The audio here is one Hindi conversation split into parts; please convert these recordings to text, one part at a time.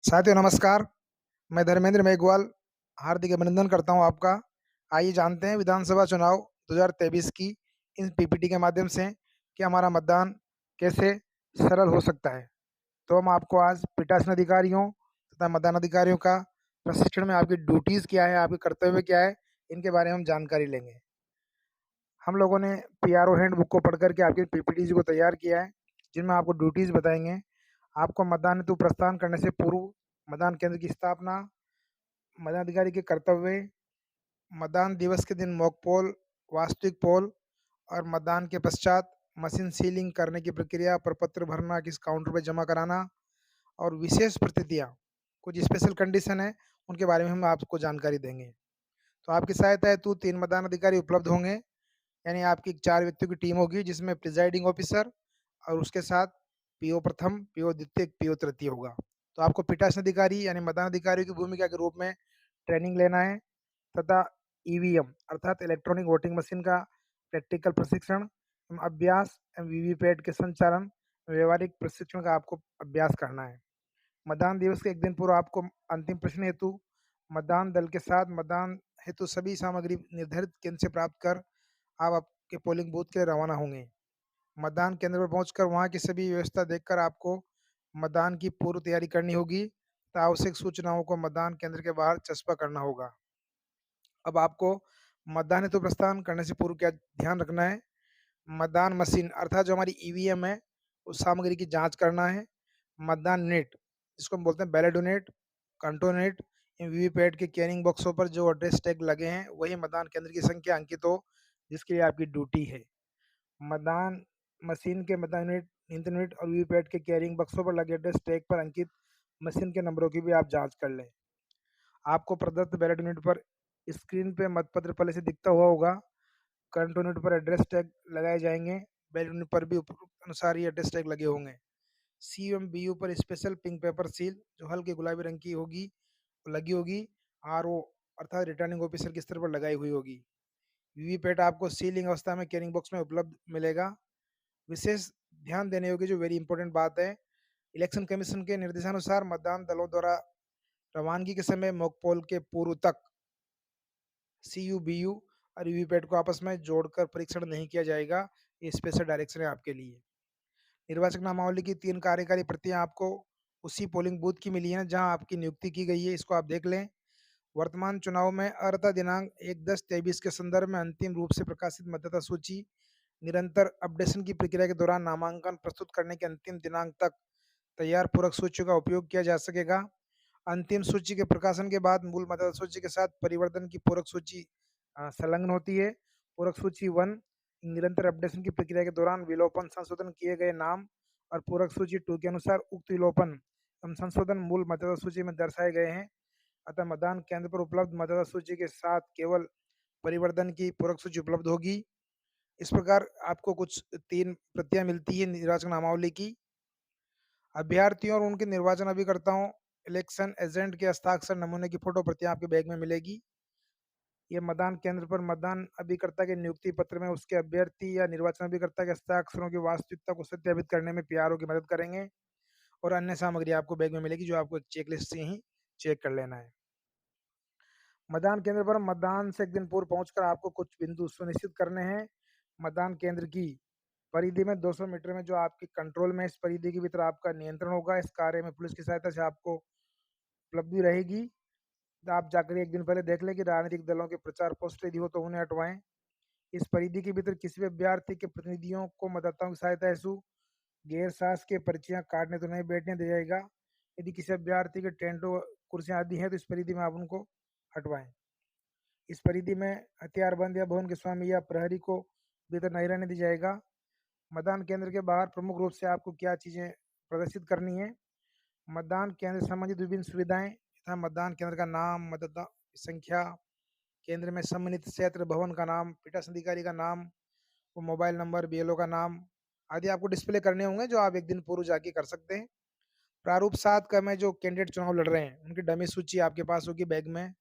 साथियों नमस्कार, मैं धर्मेंद्र मेघवाल हार्दिक अभिनंदन करता हूँ आपका। आइए जानते हैं विधानसभा चुनाव 2023 की इन पीपीटी के माध्यम से कि हमारा मतदान कैसे सरल हो सकता है। तो हम आपको आज पीठासीन अधिकारियों तथा मतदान अधिकारियों का प्रशिक्षण में आपकी ड्यूटीज़ क्या है, आपके कर्तव्य क्या है, इनके बारे में हम जानकारी लेंगे। हम लोगों ने पीआरओ हैंडबुक को पढ़ कर के आपकी पीपीटीज़ को तैयार किया है, जिनमें आपको ड्यूटीज़ बताएँगे। आपको मतदान हेतु प्रस्थान करने से पूर्व मतदान केंद्र की स्थापना, मतदान अधिकारी के कर्तव्य, मतदान दिवस के दिन मॉक पोल, वास्तविक पोल और मतदान के पश्चात मशीन सीलिंग करने की प्रक्रिया, प्रपत्र भरना, किस काउंटर पे जमा कराना और विशेष परिस्थितियाँ, कुछ स्पेशल कंडीशन है, उनके बारे में हम आपको जानकारी देंगे। तो आपकी सहायता हेतु 3 मतदान अधिकारी उपलब्ध होंगे, यानी आपकी 4 व्यक्तियों की टीम होगी जिसमें प्रिजाइडिंग ऑफिसर और उसके साथ पीओ प्रथम, पीओ द्वितीय, पीओ तृतीय होगा। तो आपको पीठासीन अधिकारी यानी मतदान अधिकारी की भूमिका के रूप में ट्रेनिंग लेना है तथा ईवीएम अर्थात इलेक्ट्रॉनिक वोटिंग मशीन का प्रैक्टिकल प्रशिक्षण एवं अभ्यास एवं वीवीपैट के संचालन, व्यवहारिक प्रशिक्षण का आपको अभ्यास करना है। मतदान दिवस के 1 दिन पूर्व आपको अंतिम प्रश्न हेतु मतदान दल के साथ मतदान हेतु सभी सामग्री निर्धारित केंद्र से प्राप्त कर आप आपके पोलिंग बूथ के लिए रवाना होंगे। मतदान केंद्र पर पहुंचकर वहां की सभी व्यवस्था देखकर आपको मतदान की पूर्व तैयारी करनी होगी तथा आवश्यक सूचनाओं को मतदान केंद्र के बाहर चस्पा करना होगा। अब आपको मतदान हेतु प्रस्थान करने से पूर्व क्या ध्यान रखना है? मतदान मशीन अर्थात जो हमारी ईवीएम है, उस सामग्री की जाँच करना है। मतदान यूनिट जिसको हम बोलते हैं बैलेट यूनिट, कंट्रोल यूनिट, इन वीवीपैट के कैरिंग बॉक्सों पर जो एड्रेस टैग लगे हैं, वही मतदान केंद्र की संख्या अंकित हो, जिसके लिए आपकी ड्यूटी है। मतदान मशीन के मतदान यूनिट, इंटरनेट यूनिट और वीवीपैट के कैरिंग बक्सों पर लगे एड्रेस टैग पर अंकित मशीन के नंबरों की भी आप जाँच कर लें। आपको प्रदत्त बैलेट यूनिट पर स्क्रीन पे मतपत्र पहले से दिखता हुआ होगा। करंट यूनिट पर एड्रेस टैग लगाए जाएँगे। बैलेट यूनिट पर भी उपरोक्त अनुसार ही एड्रेस टैग लगे होंगे। सी एवं बीयू पर स्पेशल पिंक पेपर सील जो हल्के गुलाबी रंग की होगी, लगी होगी। आरओ अर्थात रिटर्निंग ऑफिसर के स्तर पर लगाई हुई होगी। वीवीपैट आपको सीलिंग अवस्था में कैरिंग बॉक्स में उपलब्ध मिलेगा। विशेष ध्यान देने योग्य जो वेरी इंपॉर्टेंट बात है, इलेक्शन कमीशन के निर्देशानुसार मतदान दलों द्वारा रवानगी के समय मॉक पोल के पूर्व तक सीयू, बीयू और वीवीपैट को आपस में जोड़कर परीक्षण नहीं किया जाएगा। ये स्पेशल डायरेक्शन है आपके लिए। निर्वाचक नामावली की 3 कार्यकारी प्रतियां आपको उसी पोलिंग बूथ की मिली हैं जहां आपकी नियुक्ति की गई है, इसको आप देख लें। वर्तमान चुनाव में अर्हता दिनांक 1/10/23 के संदर्भ में अंतिम रूप से प्रकाशित मतदाता सूची निरंतर अपडेशन की प्रक्रिया के दौरान नामांकन प्रस्तुत करने के अंतिम दिनांक तक तैयार पूरक सूची का उपयोग किया जा सकेगा। अंतिम सूची के प्रकाशन के बाद मूल मतदाता सूची के साथ परिवर्तन की पूरक सूची संलग्न होती है। पूरक सूची 1 निरंतर अपडेशन की प्रक्रिया के दौरान विलोपन संशोधन किए गए नाम और पूरक सूची 2 के अनुसार उक्त विलोपन एवं संशोधन मूल मतदाता सूची में दर्शाए गए हैं। अतः मतदान केंद्र पर उपलब्ध मतदाता सूची के साथ केवल परिवर्तन की पूरक सूची उपलब्ध होगी। इस प्रकार आपको कुछ 3 प्रतियां मिलती है निर्वाचक नामावली की। अभ्यर्थियों और उनके निर्वाचन अभिकर्ताओं, इलेक्शन एजेंट के हस्ताक्षर नमूने की फोटो प्रतियां आपके बैग में मिलेगी। ये मतदान केंद्र पर मतदान अभिकर्ता के नियुक्ति पत्र में उसके अभ्यर्थी या निर्वाचन अभिकर्ता के हस्ताक्षरों की वास्तविकता को सत्यापित करने में पीआरओ की मदद करेंगे और अन्य सामग्री आपको बैग में मिलेगी जो आपको चेकलिस्ट से ही चेक कर लेना है। मतदान केंद्र पर मतदान से 1 दिन पूर्व पहुंचकर आपको कुछ बिंदु सुनिश्चित करने हैं। मतदान केंद्र की परिधि में 200 मीटर में जो आपकी कंट्रोल में इस परिधि के भीतर आपका नियंत्रण होगा। इस कार्य में पुलिस की सहायता से आपको उपलब्धि रहेगी। तो आप जाकर 1 दिन पहले देख लें कि राजनीतिक दलों के प्रचार पोस्टर यदि हो तो उन्हें हटवाएं। इस परिधि के भीतर किसी भी अभ्यर्थी के प्रतिनिधियों को मतदाताओं की सहायता हेतु गैर शासकीय पर्चियां काटने तो नहीं बैठने दिया जाएगा। यदि किसी अभ्यर्थी के टेंटो कुर्सियां आदि हैं तो इस परिधि में आप उनको हटवाएं। इस परिधि में हथियारबंद या भवन के स्वामी या प्रहरी को भीतर नहीं रहने दिया जाएगा। मतदान केंद्र के बाहर प्रमुख रूप से आपको क्या चीजें प्रदर्शित करनी है? मतदान केंद्र से संबंधित विभिन्न सुविधाएं तथा मतदान केंद्र का नाम, मतदाता संख्या, केंद्र में सम्मानित क्षेत्र भवन का नाम, पीठासीन अधिकारी का नाम, वो मोबाइल नंबर, बीएलओ का नाम आदि आपको डिस्प्ले करने होंगे जो आप 1 दिन पूर्व जाके कर सकते हैं। प्रारूप 7 का में जो कैंडिडेट चुनाव लड़ रहे हैं उनकी डमी सूची आपके पास होगी बैग में।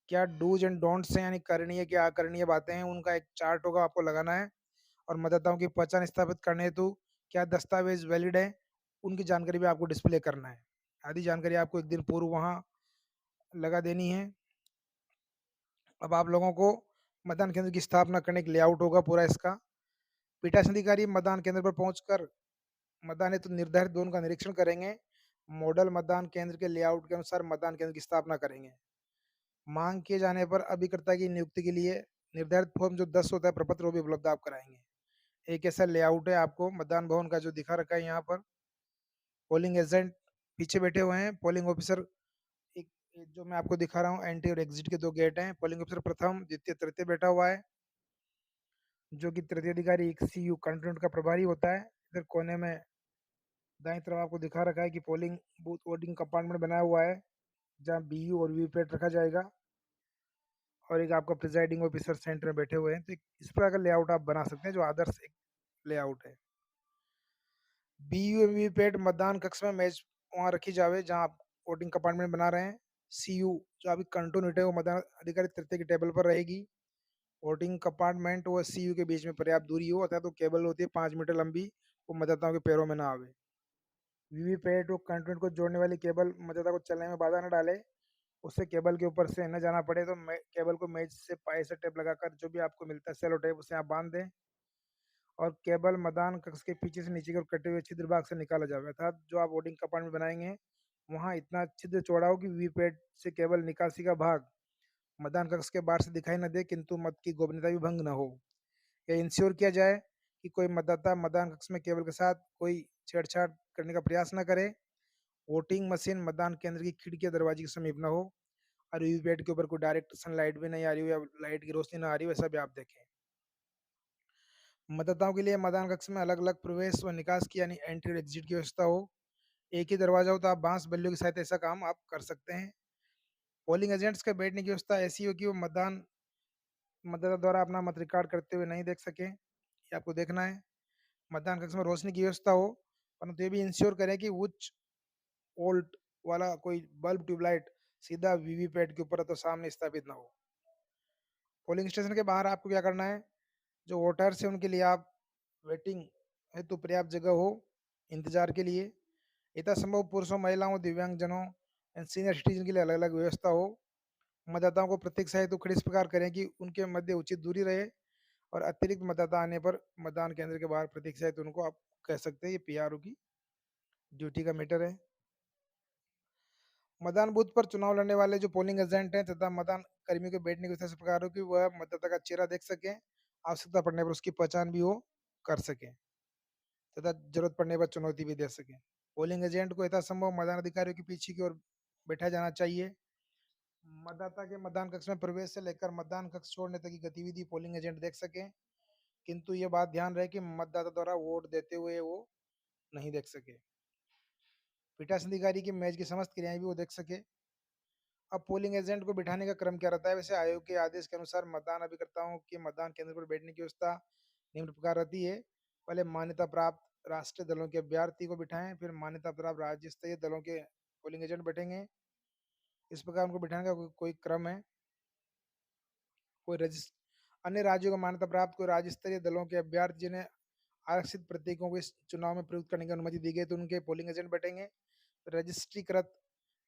क्या डूज एंड डोंट्स हैं यानी करणीय क्या अकरणीय बातें हैं, उनका एक चार्ट होगा, आपको लगाना है। और मतदाताओं की पहचान स्थापित करने हेतु क्या दस्तावेज वैलिड है, उनकी जानकारी भी आपको डिस्प्ले करना है। आदि जानकारी आपको 1 दिन पूर्व वहाँ लगा देनी है। अब आप लोगों को मतदान केंद्र की स्थापना करने के लेआउट होगा पूरा इसका। पीठासीन अधिकारी मतदान केंद्र पर पहुंचकर मतदान हेतु निर्धारित ज़ोन का निरीक्षण करेंगे। मॉडल मतदान केंद्र के लेआउट के अनुसार मतदान केंद्र की स्थापना करेंगे। मांग किए जाने पर अभिकर्ता की नियुक्ति के लिए निर्धारित फॉर्म जो 10 होता है प्रपत्र वो भी उपलब्ध आप कराएंगे। एक ऐसा लेआउट है आपको मतदान भवन का जो दिखा रखा है यहाँ पर। पोलिंग एजेंट पीछे बैठे हुए हैं, पोलिंग ऑफिसर एक एक जो मैं आपको दिखा रहा हूँ एंट्री और एग्जिट के 2 गेट हैं। पोलिंग ऑफिसर प्रथम, द्वितीय, तृतीय बैठा हुआ है, जो कि तृतीय अधिकारी एक सीयू कंटेंट का प्रभारी होता है। इधर कोने में दाईं तरफ आपको दिखा रखा है कि पोलिंग बूथ वोटिंग कंपार्टमेंट बनाया हुआ है, जहाँ बीयू और वीवीपैट रखा जाएगा। और एक आपका प्रिजाइडिंग ऑफिसर सेंटर में बैठे हुए हैं। तो इस प्रकार का लेआउट आप बना सकते हैं जो आदर्श एक लेआउट है। बीयू वीवीपैट मतदान कक्ष में मेज वहाँ रखी जावे जहाँ आप वोटिंग कंपार्टमेंट बना रहे हैं। सीयू जो अभी कंट्रोल है वो मतदान अधिकारी तृतीय की टेबल पर रहेगी। वोटिंग कंपार्टमेंट व सीयू के बीच में पर्याप्त दूरी हो, अतः तो केबल होती है 5 मीटर लंबी, वो मतदाताओं के पैरों में ना आवे। वीवीपैट और कंटेंट को जोड़ने वाली केबल मतदाता को चलने में बाधा न डाले, उससे केबल के ऊपर से न जाना पड़े, तो केबल को मेज से पाए से टेप लगाकर जो भी आपको मिलता है सेलो टेप उसे आप बांध दें। और केबल मतदान कक्ष के पीछे से नीचे की ओर कटे हुए छिद्र भाग से निकाला जाए, अर्थात जो आप वोटिंग कंपार्टमेंट बनाएंगे वहां इतना छिद्र चौड़ा हो कि वीवीपैट से केबल निकासी का भाग मतदान कक्ष के बाहर से दिखाई न दे, किंतु मत की गोपनीयता भी भंग न हो। यह इंश्योर किया जाए कि कोई मतदाता मतदान कक्ष में केबल के साथ कोई छेड़छाड़ करने का प्रयास न करे। वोटिंग मशीन मतदान केंद्र की खिड़की या दरवाजे के समीप न हो, और वीवीपैट के ऊपर कोई डायरेक्ट सनलाइट भी नहीं आ रही हो या लाइट की रोशनी ना आ रही हो, ऐसा भी आप देखें। मतदाताओं के लिए मतदान कक्ष में अलग अलग प्रवेश व निकास की यानी एंट्री और एग्जिट की व्यवस्था हो। एक ही दरवाजा हो तो आप बांस बल्लियों की सहायता ऐसा काम आप कर सकते हैं। पोलिंग एजेंट्स के बैठने की व्यवस्था ऐसी हो कि वो मतदाता द्वारा अपना मत रिकॉर्ड करते हुए नहीं देख सके, ये आपको देखना है। मतदान कक्ष में रोशनी की व्यवस्था हो, परंतु ये भी इंश्योर करें कि उच्च वोल्ट वाला कोई बल्ब ट्यूबलाइट सीधा वीवीपैट के ऊपर तो सामने स्थापित ना हो। पोलिंग स्टेशन के बाहर आपको क्या करना है, जो वोटर्स हैं उनके लिए आप वेटिंग हेतु पर्याप्त जगह हो इंतजार के लिए। यथासंभव पुरुषों, महिलाओं, दिव्यांगजनों एंड सीनियर सिटीजन के लिए अलग अलग व्यवस्था हो। मतदाताओं को प्रतीक्षा हेतु खड़े इस प्रकार करें कि उनके मध्य उचित दूरी रहे, और अतिरिक्त मतदाता आने पर मतदान केंद्र के बाहर प्रतीक्षा हेतु उनको आप कह सकते हैं, ये पीआरओ की ड्यूटी का मैटर है। मतदान बूथ पर चुनाव लड़ने वाले जो पोलिंग एजेंट हैं तथा मतदान कर्मियों के बैठने की व्यवस्था इस प्रकार हो कि वह मतदाता का चेहरा देख सकें, आवश्यकता पड़ने पर उसकी पहचान भी वो कर सकें, तथा जरूरत पड़ने पर चुनौती भी दे सकें। पोलिंग एजेंट को यथासंभव मतदान अधिकारियों के पीछे की ओर बैठा जाना चाहिए। मतदाता के मतदान कक्ष में प्रवेश से लेकर मतदान कक्ष छोड़ने तक की गतिविधि पोलिंग एजेंट देख सके, किंतु ये बात ध्यान रहे कि मतदाता द्वारा वोट देते हुए वो नहीं देख सके। पीठासीन अधिकारी की मेज की समस्त क्रियाएं भी वो देख सके। अब पोलिंग एजेंट को बिठाने का क्रम क्या रहता है, वैसे आयोग के आदेश के अनुसार मतदान अभिकर्ताओं के मतदान केंद्र पर बैठने की व्यवस्था निम्न प्रकार रहती है। पहले मान्यता प्राप्त राष्ट्रीय दलों के अभ्यर्थी को बिठाएं, फिर मान्यता प्राप्त राज्य स्तरीय दलों के पोलिंग एजेंट बैठेंगे। इस प्रकार उनको बिठाने का कोई क्रम है। कोई रजिस्ट अन्य राज्यों को मान्यता प्राप्त कोई राज्य स्तरीय दलों के अभ्यर्थी जिन्हें आरक्षित प्रतीकों को इस चुनाव में प्रयुक्त करने की अनुमति दी गई तो उनके पोलिंग एजेंट बैठेंगे। रजिस्ट्रीकृत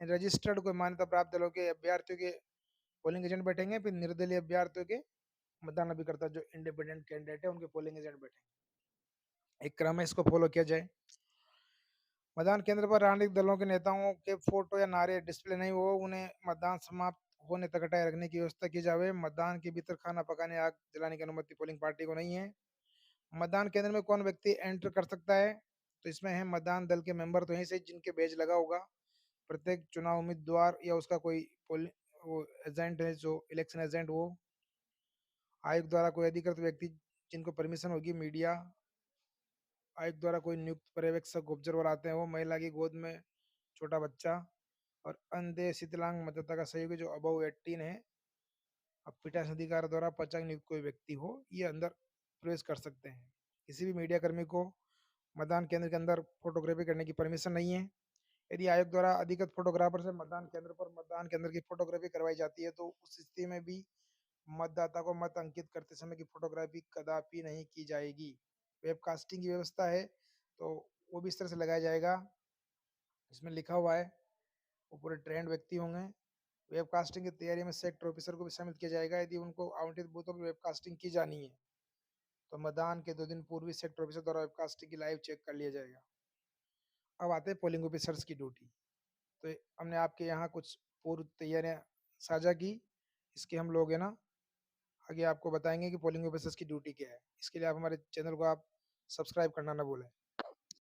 रजिस्टर्ड कोई मान्यता प्राप्त दलों के अभ्यर्थियों के पोलिंग एजेंट बैठेंगे। फिर निर्दलीय अभ्यर्थियों के मतदान अभिकर्ता जो इंडिपेंडेंट कैंडिडेट है उनके पोलिंग एजेंट बैठेंगे। एक क्रम है, इसको फॉलो किया जाए। मतदान केंद्र पर राजनीतिक दलों के नेताओं के फोटो या नारे डिस्प्ले नहीं हो, उन्हें मतदान समाप्त होने तक हटाए रखने की व्यवस्था की जाए। मतदान के भीतर खाना पकाने, आग जलाने की अनुमति पोलिंग पार्टी को नहीं है। मतदान केंद्र में कौन व्यक्ति एंटर कर सकता है, तो इसमें है मतदान दल के मेंबर तो यहीं से जिनके बेज लगा होगा। प्रत्येक चुनाव उम्मीदवार या उसका कोई वो एजेंट है जो इलेक्शन एजेंट, वो आयोग द्वारा कोई अधिकृत व्यक्ति जिनको परमिशन होगी, मीडिया आयोग द्वारा कोई नियुक्त पर्यवेक्षक ऑब्जर्वर आते हैं, वो महिला की गोद में छोटा बच्चा और अंधे शीतलांग मतदाता का सहयोगी जो अबव 18 है। अब पीठासीन अधिकारी द्वारा पचांग नियुक्त कोई व्यक्ति हो, ये अंदर प्रवेश कर सकते हैं। किसी भी मीडिया कर्मी को मतदान केंद्र के अंदर फोटोग्राफी करने की परमिशन नहीं है। यदि आयोग द्वारा अधिकृत फोटोग्राफर से मतदान केंद्र पर मतदान केंद्र की फोटोग्राफी करवाई जाती है तो उस स्थिति में भी मतदाता को मत अंकित करते समय की फोटोग्राफी कदापि नहीं की जाएगी। वेबकास्टिंग की व्यवस्था है तो वो भी इस तरह से लगाया जाएगा। इसमें लिखा हुआ है वो पूरे ट्रेंड व्यक्ति होंगे। वेबकास्टिंग की तैयारी में सेक्टर ऑफिसर को भी शामिल किया जाएगा। यदि उनको आवंटित बूथों की वेबकास्टिंग की जानी है तो मतदान के 2 दिन पूर्व ही सेक्टर ऑफिसर द्वारा वेबकास्टिंग की लाइव चेक कर लिया जाएगा। अब आते हैं पोलिंग ऑफिसर्स की ड्यूटी। तो हमने आपके यहाँ कुछ पूर्व तैयारियां साझा की। इसके हम लोग है ना आगे आपको बताएंगे कि पोलिंग ऑफिसर्स की ड्यूटी क्या है। इसके लिए आप हमारे चैनल को आप सब्सक्राइब करना ना भूलें।